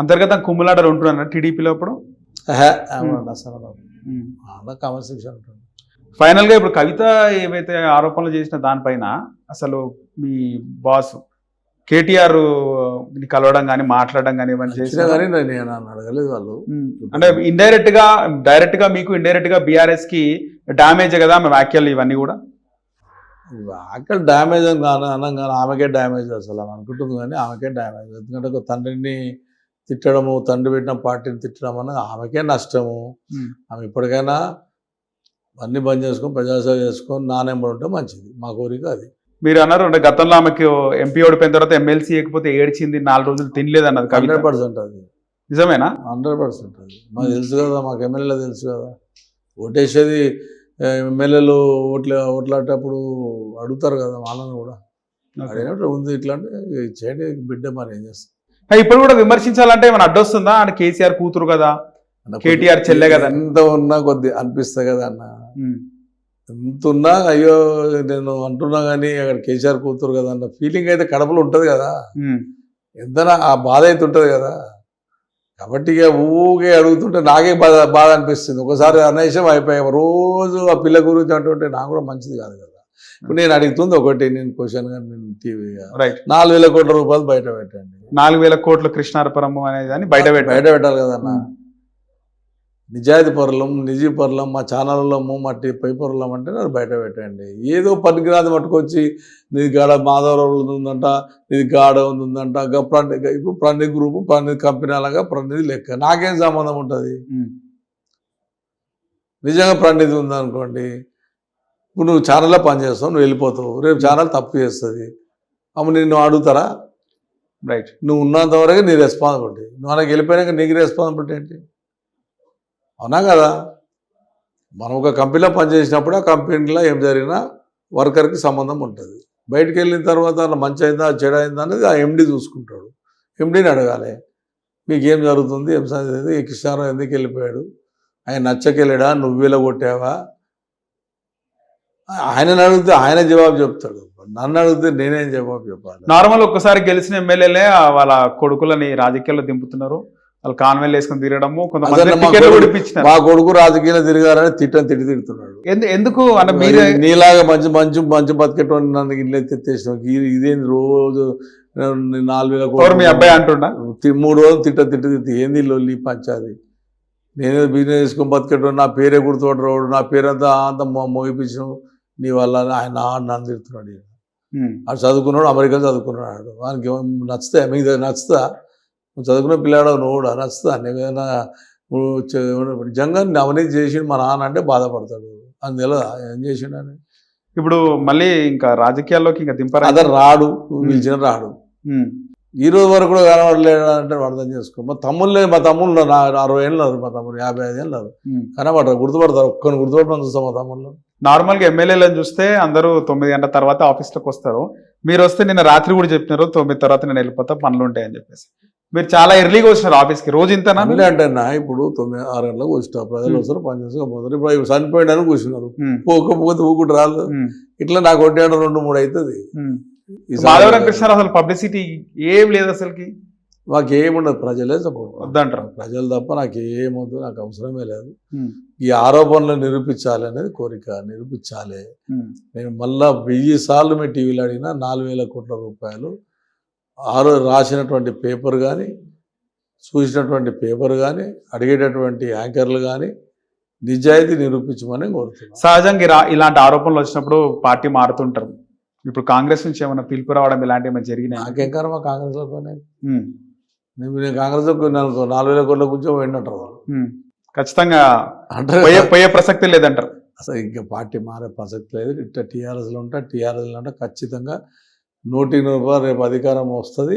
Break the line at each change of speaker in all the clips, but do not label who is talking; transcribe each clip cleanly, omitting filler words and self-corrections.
అంతర్గత కుమ్ములాటలు ఉంటున్నారు టీడీపీలో ఇప్పుడు.
అసలు కాన్వర్సేషన్ ఉంటుంది.
ఫైనల్గా ఇప్పుడు కవిత ఏవైతే ఆరోపణలు చేసిన దానిపైన అసలు మీ బాస్ కేటీఆర్ కలవడం కానీ మాట్లాడడం కానీ ఇవన్నీ చేసినా
కానీ నేను అడగలేదు వాళ్ళు.
అంటే డైరెక్ట్ గా మీకు ఇండైరెక్ట్ గా బీఆర్ఎస్ కి డ్యామేజ్ కదా మీ వ్యాఖ్యలు ఇవన్నీ కూడా.
వ్యాఖ్యలు డ్యామేజ్ అని అనగానే ఆమెకే డ్యామేజ్ అసలు అని అనుకుంటుంది, కానీ ఆమెకే డ్యామేజ్. ఎందుకంటే ఒక తండ్రిని తిట్టడము, తండ్రి పెట్టిన పార్టీని తిట్టడం అన్నది ఆమెకే నష్టము. ఆమె ఇప్పటికైనా అన్ని బంద్ చేసుకొని ప్రజాసేవ చేసుకొని నానెంబడి ఉంటే మంచిది, మా కోరిక అది.
మీరు అన్నారు అంటే గతంలో ఆమెకు ఎంపీ ఓడిపోయిన తర్వాత ఎమ్మెల్సీ ఎక్కిపోతే ఏడ్చింది, 4 రోజులు తినలేదు అన్నది.
100% అది
నిజమేనా?
100% అది మాకు తెలుసు కదా, మాకు ఎమ్మెల్యేలో తెలుసు కదా. ఓటేసేది ఎమ్మెల్యేలు ఓట్లాడేటప్పుడు అడుగుతారు కదా వాళ్ళని కూడా. అడిగినప్పుడు ఉంది ఇట్లా అంటే చేయండి బిడ్డ, మరి ఏం చేస్తాం.
ఇప్పుడు కూడా విమర్శించాలంటే ఏమైనా అడ్డొస్తుందా? అంటే కేసీఆర్ కూతురు కదా, కేటీఆర్ చెల్లె కదా,
ఎంత ఉన్నా కొద్ది అనిపిస్తుంది కదా అన్న. ఎంత ఉన్నా అయ్యో నేను అంటున్నా కానీ అక్కడ కేసీఆర్ కూతురు కదా అన్న ఫీలింగ్ అయితే కడపలో ఉంటుంది కదా, ఎంతనా ఆ బాధ అయితే ఉంటుంది కదా. కాబట్టి ఇక ఊగే అడుగుతుంటే నాకే బాధ అనిపిస్తుంది. ఒకసారి అనేసం అయిపోయాం రోజు ఆ పిల్ల గురించి అంటుంటే నాకు కూడా మంచిది కాదు కదా. ఇప్పుడు నేను అడుగుతుంది ఒకటి, నేను క్వశ్చన్ గా నేను టీవీ 4,000 కోట్ల రూపాయలు బయట పెట్టండి.
4,000 కోట్ల కృష్ణార్పణం అనేది బయట
పెట్టాలి కదన్నా. నిజాయితీ పరులం, నిజీ పరులం, మా ఛానళ్ళలో మా పై పరులం అంటే అది బయట పెట్టండి. ఏదో పనికిరాది పట్టుకొచ్చి నీది గాడ మాధవరావు ఉందంట, నీది గాడ ఉందంట, ఇప్పుడు ప్రణీత్ గ్రూప్, ప్రణీత్ కంపెనీ అలాగా ప్రణీత్ లెక్క నాకేం సంబంధం ఉంటుంది? నిజంగా ప్రణీత్ ఉందనుకోండి, ఇప్పుడు నువ్వు ఛానల్లో పనిచేస్తావు, నువ్వు వెళ్ళిపోతావు, రేపు ఛానల్ తప్పు చేస్తుంది, అమ్మ నిన్ను అడుగుతారా?
రైట్.
నువ్వు ఉన్నంత వరకు నీ రెస్పాన్సిబిలిటీ, నువ్వు మనకి వెళ్ళిపోయినాక నీకు రెస్పాన్సిబిలిటీ ఏంటి? అవునా కదా. మనం ఒక కంపెనీలో పనిచేసినప్పుడు ఆ కంపెనీలో ఏం జరిగినా వర్కర్కి సంబంధం ఉంటుంది. బయటకు వెళ్ళిన తర్వాత మంచి అయిందా చెడు అయిందా అనేది ఆ ఎండి చూసుకుంటాడు. ఎండిని అడగాలి, మీకు ఏం జరుగుతుంది, ఏం సంగతి, ఈ కృష్ణారావు ఎందుకు వెళ్ళిపోయాడు, ఆయన నచ్చకెళ్ళాడా, నువ్వు వెళ్ళగొట్టావా? ఆయనను అడిగితే ఆయన జవాబు చెప్తాడు, నన్ను అడిగితే నేనేం జవాబు చెప్పాలి?
నార్మల్ ఒక్కసారి గెలిచిన ఎమ్మెల్యేలే వాళ్ళ కొడుకులని రాజకీయాల్లో దింపుతున్నారు, వాళ్ళు కాన్వెంట్ వేసుకొని తిరగడము,
మా కొడుకు రాజకీయాలు తిరిగారని తిడుతున్నాడు.
ఎందుకు అంటే మీరు
నీలాగా మంచి బతికేటువంటి నన్ను ఇల్లు తెచ్చేసిన ఇదేంది రోజు 4,000 కోట్లు
మీ అబ్బాయి అంటున్నా
3 రోజులు తిట్టి ఏంది లొల్లి పంచాది. నేనే బిజినెస్ చేసుకొని బతికేటోడు, నా పేరే గుర్తుపట్టరాడు, నా పేరంతా అంత మోగిపించడం నీ వల్ల ఆయన నన్ను తిడుతున్నాడు. అటు చదువుకున్నాడు, అమెరికాలో చదువుకున్నాడు, వానికి నచ్చుతా, మీకు నచ్చుతా? నువ్వు చదువుకున్న పిల్లాడు, నువ్వు కూడా నచ్చుతా? ఏదైనా నిజంగా అవినీతి చేసి మా నాన్న అంటే బాధపడతాడు, అని తెలియదా ఏం చేసిండని.
ఇప్పుడు మళ్ళీ ఇంకా రాజకీయాల్లోకి ఇంకా దింపారు,
అదే రాడు, పిలిచిన రాడు. ఈ రోజు వరకు కూడా కనబడలేడు అంటే అర్థం చేసుకో. మా తమ్ముళ్ళు 60 ఏళ్ళు, మా తమ్ముడు 55 ఏళ్ళు కనబడరు, గుర్తుపడతారు. ఒక్కరిని గుర్తుపట్టడం చూస్తాం మా తమ్ముళ్ళు.
నార్మల్గా ఎమ్మెల్యేలను చూస్తే అందరూ 9 గంటల తర్వాత ఆఫీస్లోకి వస్తారు. మీరు వస్తే నిన్న రాత్రి కూడా చెప్పినారు 9 తర్వాత నేను వెళ్ళిపోతా, పనులు ఉంటాయని చెప్పేసి. మీరు చాలా ఎర్లీగా వచ్చినారు ఆఫీస్కి, రోజు ఇంతనా
అంటే ఇప్పుడు 9-6 గంటలకు వచ్చిన ప్రజలు వస్తారు, పని చేసుకోకపోతారు. ఇప్పుడు చనిపోయాడని కూర్చున్నారు, పోకపోతే ఊకుడు రాదు. ఇట్లా నాకు 1 2 3 అవుతుంది.
మాధవరం కృష్ణారావు అసలు పబ్లిసిటీ ఏం లేదు అసలుకి,
మాకేముండదు, ప్రజలే సపోర్ట్
వద్దంటారు.
ప్రజలు తప్ప నాకు ఏమొద్దు, నాకు అవసరమే లేదు. ఈ ఆరోపణలు నిరూపించాలి అనేది కోరిక, నిరూపించాలి. నేను మళ్ళా 1000 సార్లు మీ టీవీలో అడిగినా 4,000 కోట్ల రూపాయలు రాసినటువంటి పేపర్ కానీ, చూసినటువంటి పేపర్ కానీ, అడిగేటటువంటి యాంకర్లు కానీ నిజాయితీ నిరూపించమని కోరుతున్నాను.
సహజంగా ఇలాంటి ఆరోపణలు వచ్చినప్పుడు పార్టీ మారుతుంటారు. ఇప్పుడు కాంగ్రెస్ నుంచి ఏమైనా పిలుపు రావడం ఇలాంటివి ఏమైనా జరిగినాయి?
నాకేం కర్మ కాంగ్రెస్లోనే. నేను కాంగ్రెస్లో 4,000 కోట్ల కూర్చో పోయినట్టు
ఖచ్చితంగా పోయే ప్రసక్తి లేదంటారు.
అసలు ఇంకా పార్టీ మారే ప్రసక్తి లేదు. ఇట్లా టీఆర్ఎస్లో ఉంటే ఖచ్చితంగా 100% రేపు అధికారం వస్తుంది,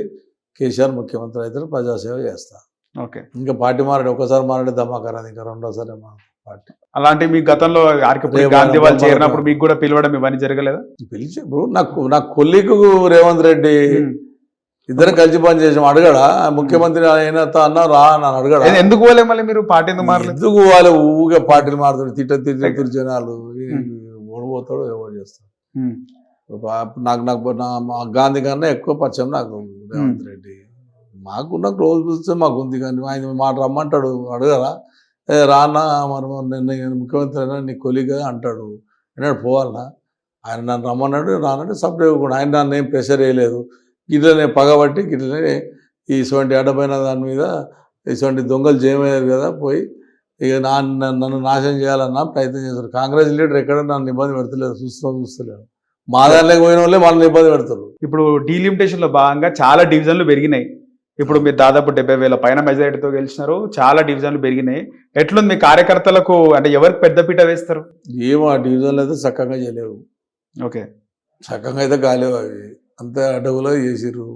కేసీఆర్ ముఖ్యమంత్రి అయితే ప్రజాసేవ చేస్తా.
ఓకే,
ఇంకా పార్టీ మారాడు, ఒకసారి మారాడు దమాకరాది, ఇంకా రెండోసారి పార్టీ.
అలాంటి మీ గతంలో గాంధీ వాళ్ళు చేరినప్పుడు మీకు కూడా పిలవడం ఇవన్నీ జరగలేదా?
పిలిచి ఇప్పుడు నా కొల్లికు రేవంత్ రెడ్డి ఇద్దరం కలిసి పని చేసాం, అడగడా ముఖ్యమంత్రి అయినా అన్నా రా అని అడగడా?
ఎందుకు పోలే మళ్ళీ మీరు పార్టీ
ఎందుకు పోవాలి? ఊగే పార్టీలు మారుతాడు, తిట్ట జనాలు ఓడిపోతాడు, ఎవరు చేస్తాడు. నాకు గాంధీ కన్నా ఎక్కువ పరిచయం నాకు రేవంత్ రెడ్డి. మాకున్న క్లోజ్ చూస్తే మాకు ఉంది, కానీ ఆయన మాట రమ్మంటాడు, అడగరా రానా మరి నేను ముఖ్యమంత్రి అయినా నీ కొలిగా అంటాడు, అన్నాడు పోవాలన్నా. ఆయన నన్ను రమ్మన్నాడు, రానంటే సపరేట్ కూడా ఆయన నన్ను ఏం ప్రెషర్ వేయలేదు. గిట్లనే పగబట్టి గిట్లనే ఇటువంటి అడ్డమైన దాని మీద ఇటువంటి దొంగలు చేయమయ్యారు కదా, పోయి ఇక నన్ను నాశనం చేయాలన్నా ప్రయత్నం చేస్తారు. కాంగ్రెస్ లీడర్ ఎక్కడ నన్ను ఇబ్బంది పెడతలేదు, చూస్తలేరు. మా దానిలోకి పోయిన వాళ్ళే మనల్ని ఇబ్బంది పెడతారు.
ఇప్పుడు డీలిమిటేషన్లో భాగంగా చాలా డివిజన్లు పెరిగినాయి. ఇప్పుడు మీరు దాదాపు 70,000 పైన మెజారిటీతో గెలిచినారు, చాలా డివిజన్లు పెరిగినాయి. ఎట్లుంది మీ కార్యకర్తలకు, అంటే ఎవరికి పెద్దపీట వేస్తారు?
ఏమో ఆ డివిజన్లు అయితే చక్కగా చేయలేవు.
ఓకే,
చక్కగా అయితే కాలేవు, అవి అంతే అడవులో చేసిర్రు.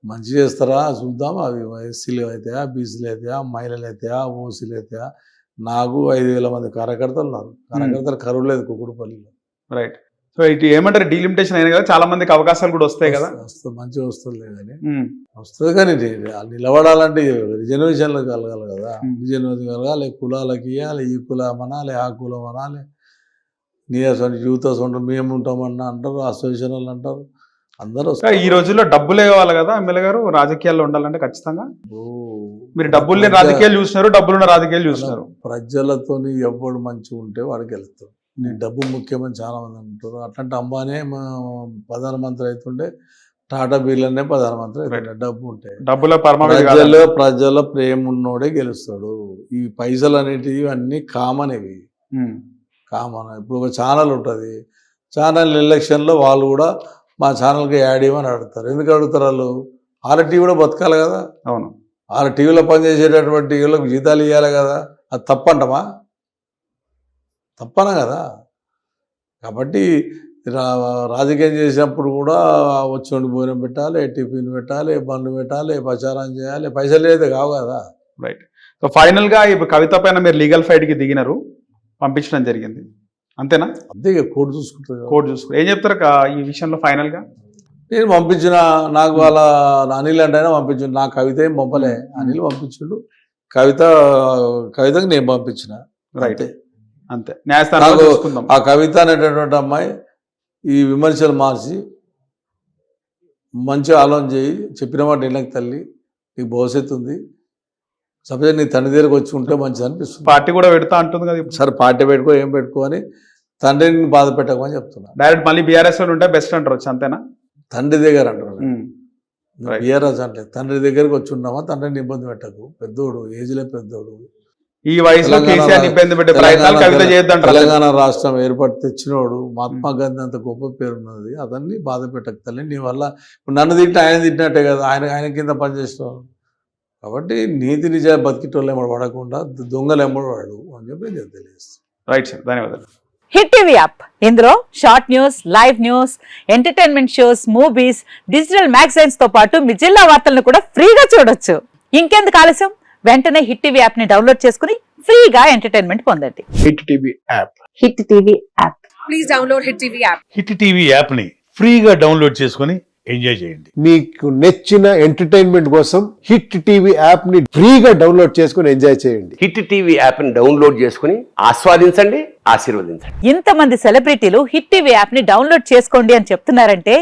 మంచి చేస్తారా చూద్దాం. అవి ఎస్సీలు అయితే, బీసీలు అయితే, మహిళలు అయితే, ఓసీలు అయితే. నాకు 5,000 మంది కార్యకర్తలు ఉన్నారు. కార్యకర్తలు కరువు లేదు కుకుడుపల్లిలో.
రైట్. సో ఇటు ఏమంటారు, డీలిమిటేషన్ అయినా కదా, చాలా మందికి అవకాశాలు కూడా వస్తాయి కదా?
వస్తుంది, మంచిగా వస్తుంది కానీ వస్తుంది, కానీ నిలబడాలంటే రిజర్వేషన్లు కలగాలి కదా. రిజర్వేషన్ కలగాలి, కులాలకి ఇవ్వాలి, ఈ కులం అనాలి, ఆ కులం అనాలి. యూత్ అసలు మేము ఉంటామన్నా అంటారు, అసోసియేషన్ వాళ్ళు అంటారు, అందరూ.
ఈ రోజుల్లో డబ్బులే కావాలి కదా ఎమ్మెల్యే గారు, రాజకీయాల్లో ఉండాలంటే ఖచ్చితంగా. మీరు డబ్బులు లేని రాజకీయాలు చూసినారు, డబ్బులున్న రాజకీయాలు చూసినారు.
ప్రజలతో ఎవడు మంచిగా ఉంటే వాడికి వెళ్తారు. నీ డబ్బు ముఖ్యమని చాలా మంది అంటారు. అట్లాంటి అంబానీ ప్రధానమంత్రి అవుతుండే, టాటా బిర్లానే ప్రధానమంత్రి అవుతుండే. డబ్బు ఉంటే ప్రజల ప్రేమ ఉన్నోడే గెలుస్తాడు. ఈ పైసలు అనేటివి అన్ని కామన్, ఇవి కామన్. ఇప్పుడు ఒక ఛానల్ ఉంటుంది, ఛానల్ ఎలక్షన్లో వాళ్ళు కూడా మా ఛానల్కి యాడ్ ఇవ్వమని అడుగుతారు. ఎందుకు అడుగుతారు? వాళ్ళు వాళ్ళ టీవీలో బతకాలి కదా.
అవును,
వాళ్ళ టీవీలో పనిచేసేటటువంటి వీళ్ళకి జీతాలు ఇవ్వాలి కదా. అది తప్పంటమా? తప్పనా కదా. కాబట్టి రాజకీయం చేసినప్పుడు కూడా వచ్చి భోజనం పెట్టాలి, టిఫిన్ పెట్టాలి, బండ్లు పెట్టాలి, ప్రచారం చేయాలి. పైసలు అయితే కావు కదా.
రైట్. సో ఫైనల్గా ఇప్పుడు కవిత పైన మీరు లీగల్ ఫైట్కి దిగినారు, పంపించడం జరిగింది, అంతేనా?
అంతే, కోర్టు చూసుకుంటుంది.
కోర్టు చూసుకుంటారు. ఏం చెప్తారు ఈ విషయంలో ఫైనల్గా?
నేను పంపించిన, నాకు వాళ్ళ అనిల్ అంటే పంపించు, నా కవిత ఏం పంపలే, అనిల్ పంపించుండు. కవితకి నేను పంపించిన.
రైట్, అంతే. న్యాయస్థానంలో చూసుకుందాం.
ఆ కవిత అనేటటువంటి అమ్మాయి ఈ విమర్శలు మార్చి మంచిగా ఆలోచన చేయి, చెప్పిన మాట ఇళ్ళకి తల్లి, నీకు భవిష్యత్తు ఉంది, సపోజ్ నీ తండ్రి దగ్గరకు వచ్చి ఉంటే మంచిది అనిపిస్తుంది.
పార్టీ కూడా పెడతా అంటుంది కదా.
సరే పార్టీ పెట్టుకో, ఏం పెట్టుకో అని తండ్రిని బాధ పెట్టకమని చెప్తున్నా.
డైరెక్ట్ మళ్ళీ బీఆర్ఎస్ లో ఉంటే బెస్ట్ అంటారు, అంతేనా?
తండ్రి దగ్గర అంటారు, బీఆర్ఎస్ అంటే తండ్రి దగ్గరకు వచ్చి ఉన్నామా, తండ్రిని ఇబ్బంది పెట్టకు, పెద్దోడు, ఏజ్లో పెద్దోడు.
ఈ వయసులో ఇబ్బంది పెట్టే ప్రయత్నాలు కవిత చేయొద్దంటారు.
తెలంగాణ రాష్ట్రం ఏర్పాటు తెచ్చినోడు, మహాత్మా గాంధీ అంత గొప్ప పేరున్నది, అతన్ని బాధ పెట్టక తల్లి, నీ వల్ల ఇప్పుడు నన్ను తింటే ఆయన తిట్టినట్టే కదా, ఆయన కింద పనిచేస్తావు. కాబట్టి నీతి నిజాలు బతికిటోళ్ళు ఎమ్మడి పడకుండా దొంగలు ఎమ్మడి వాడు అని చెప్పి నేను తెలియజేస్తాను.
రైట్ సార్, ధన్యవాదాలు.
హిట్ టీవీ యాప్, ఇందులో short news, live news, entertainment shows, movies, digital magazines తో పాటు మీ జిల్లా వార్తలను కూడా ఫ్రీగా చూడొచ్చు. ఇంకెందుకు ఆలస్యం, వెంటనే హిట్ టీవీ యాప్ ని డౌన్లోడ్ చేసుకుని ఫ్రీగా ఎంటర్టైన్మెంట్ పొందండి.
Hit TV app,
hit TV app,
please download hit TV app.
Hit TV app ని ఫ్రీగా డౌన్లోడ్ చేసుకుని ఎంజాయ్ చేయండి.
మీకు నచ్చిన ఎంటర్టైన్మెంట్ కోసం హిట్ టీవీ యాప్ ని ఫ్రీగా డౌన్లోడ్ చేసుకుని ఎంజాయ్ చేయండి.
హిట్ టీవీ యాప్ ని డౌన్లోడ్ చేసుకుని ఆస్వాదించండి, ఆశీర్వదించండి.
ఇంతమంది సెలబ్రిటీలు హిట్ టీవీ యాప్ ని డౌన్లోడ్ చేసుకోండి అని చెప్తున్నారంటే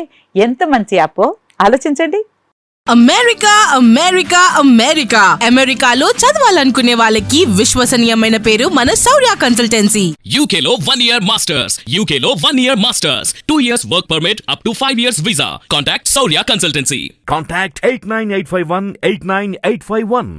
ఎంత మంచి యాప్ ఆలోచించండి.
అమెరికా అమెరికా అమెరికా అమెరికాలో చదవాలనుకునే వాళ్ళకి విశ్వసనీయమైన పేరు మన శౌర్య కన్సల్టెన్సీ.
UK లో 1 year masters, UK లో 1 year masters, 2 years work permit up to 5 years visa. Contact Saurya Consultancy.
Contact 89851 89851.